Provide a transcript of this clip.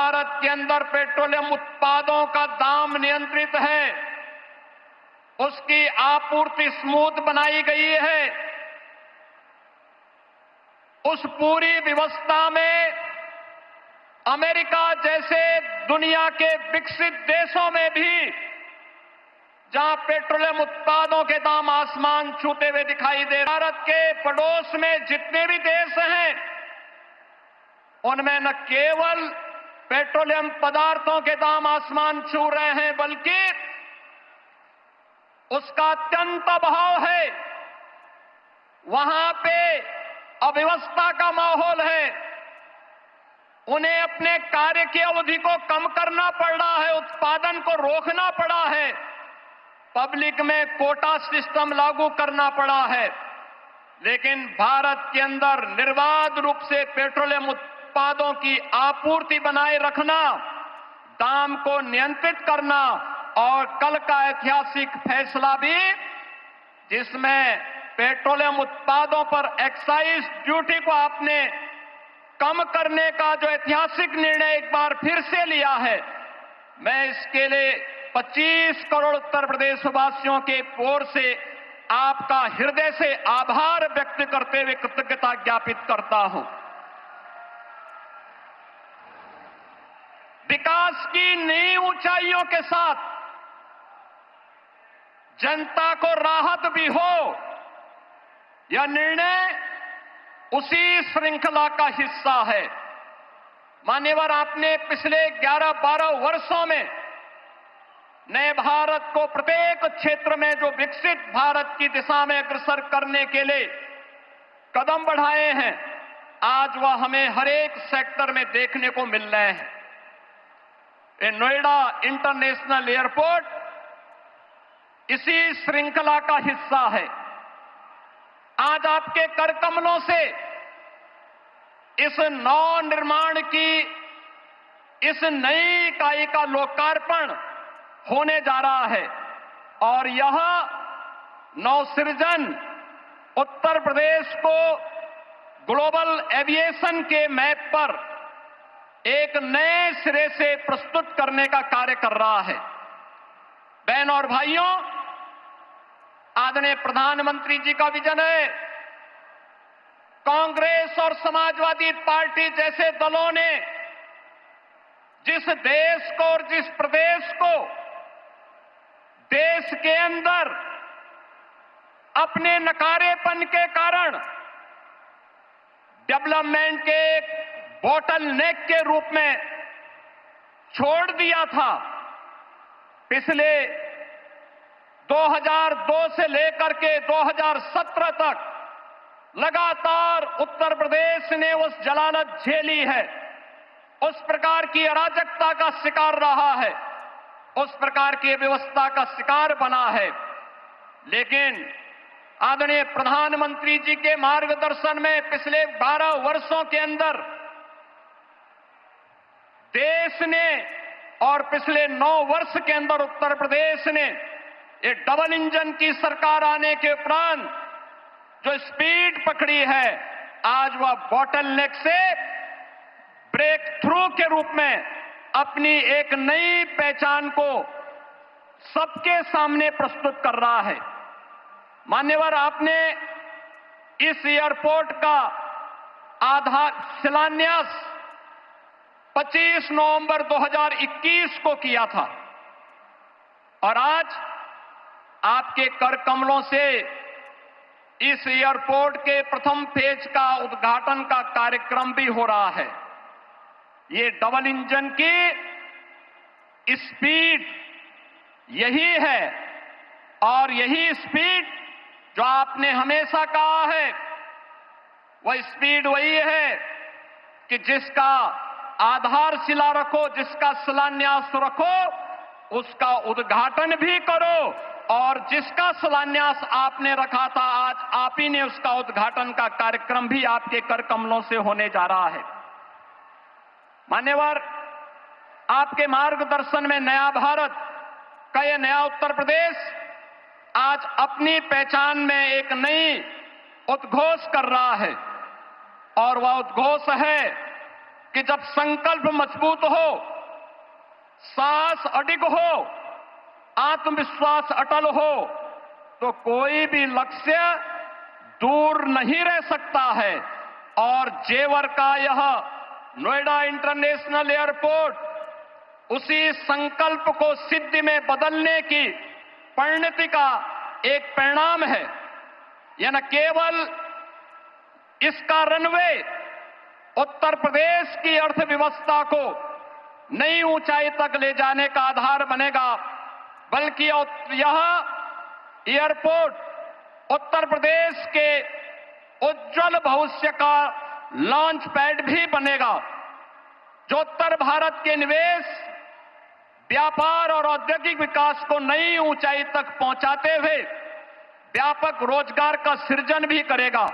भारत के अंदर पेट्रोलियम उत्पादों का दाम नियंत्रित है, उसकी आपूर्ति स्मूथ बनाई गई है, उस पूरी व्यवस्था में अमेरिका जैसे दुनिया के विकसित देशों में भी जहां पेट्रोलियम उत्पादों के दाम आसमान छूते हुए दिखाई दे, भारत के पड़ोस में जितने भी देश हैं उनमें न केवल पेट्रोलियम पदार्थों के दाम आसमान छू रहे हैं, बल्कि उसका अत्यंत अभाव है। वहां पे अव्यवस्था का माहौल है, उन्हें अपने कार्य की अवधि को कम करना पड़ रहा है, उत्पादन को रोकना पड़ा है, पब्लिक में कोटा सिस्टम लागू करना पड़ा है। लेकिन भारत के अंदर निर्बाध रूप से पेट्रोलियम उत्पादों की आपूर्ति बनाए रखना, दाम को नियंत्रित करना और कल का ऐतिहासिक फैसला भी जिसमें पेट्रोलियम उत्पादों पर एक्साइज ड्यूटी को आपने कम करने का जो ऐतिहासिक निर्णय एक बार फिर से लिया है, मैं इसके लिए 25 करोड़ उत्तर प्रदेश वासियों के ओर से आपका हृदय से आभार व्यक्त करते हुए कृतज्ञता ज्ञापित करता हूं। विकास की नई ऊंचाइयों के साथ जनता को राहत भी हो, यह निर्णय उसी श्रृंखला का हिस्सा है। मान्यवर, आपने पिछले 11-12 वर्षों में नए भारत को प्रत्येक क्षेत्र में जो विकसित भारत की दिशा में अग्रसर करने के लिए कदम बढ़ाए हैं, आज वह हमें हर एक सेक्टर में देखने को मिल रहे हैं। ये नोएडा इंटरनेशनल एयरपोर्ट इसी श्रृंखला का हिस्सा है। आज आपके कर कमलों से इस नव निर्माण की इस नई इकाई का लोकार्पण होने जा रहा है और यह नवसृजन उत्तर प्रदेश को ग्लोबल एविएशन के मैप पर एक नए सिरे से प्रस्तुत करने का कार्य कर रहा है। बहन और भाइयों, आदरणीय प्रधानमंत्री जी का विजन है। कांग्रेस और समाजवादी पार्टी जैसे दलों ने जिस देश को और जिस प्रदेश को देश के अंदर अपने नकारेपन के कारण डेवलपमेंट के एक बॉटल नेक के रूप में छोड़ दिया था, पिछले 2002 से लेकर के 2017 तक लगातार उत्तर प्रदेश ने उस जलालत झेली है, उस प्रकार की अराजकता का शिकार रहा है, उस प्रकार की व्यवस्था का शिकार बना है। लेकिन आदरणीय प्रधानमंत्री जी के मार्गदर्शन में पिछले 12 वर्षों के अंदर देश ने और पिछले 9 वर्ष के अंदर उत्तर प्रदेश ने ये डबल इंजन की सरकार आने के उपरांत जो स्पीड पकड़ी है, आज वह बॉटल नेक से ब्रेक थ्रू के रूप में अपनी एक नई पहचान को सबके सामने प्रस्तुत कर रहा है। मान्यवर, आपने इस एयरपोर्ट का शिलान्यास 25 नवंबर 2021 को किया था और आज आपके कर कमलों से इस एयरपोर्ट के प्रथम फेज का उद्घाटन का कार्यक्रम भी हो रहा है। ये डबल इंजन की स्पीड यही है और यही स्पीड जो आपने हमेशा कहा है, वह स्पीड वही है कि जिसका आधारशिला रखो, जिसका शिलान्यास रखो, उसका उद्घाटन भी करो और जिसका शिलान्यास आपने रखा था, आज आप ही ने उसका उद्घाटन का कार्यक्रम भी आपके कर कमलों से होने जा रहा है। मान्यवर, आपके मार्गदर्शन में नया भारत का यह नया उत्तर प्रदेश आज अपनी पहचान में एक नई उद्घोष कर रहा है और वह उद्घोष है कि जब संकल्प मजबूत हो, साहस अडिग हो, आत्मविश्वास अटल हो, तो कोई भी लक्ष्य दूर नहीं रह सकता है। और जेवर का यह नोएडा इंटरनेशनल एयरपोर्ट उसी संकल्प को सिद्धि में बदलने की परिणति का एक परिणाम है। यह न केवल इसका रनवे उत्तर प्रदेश की अर्थव्यवस्था को नई ऊंचाई तक ले जाने का आधार बनेगा, बल्कि यह एयरपोर्ट उत्तर प्रदेश के उज्जवल भविष्य का लॉन्च पैड भी बनेगा, जो उत्तर भारत के निवेश, व्यापार और औद्योगिक विकास को नई ऊंचाई तक पहुंचाते हुए व्यापक रोजगार का सृजन भी करेगा।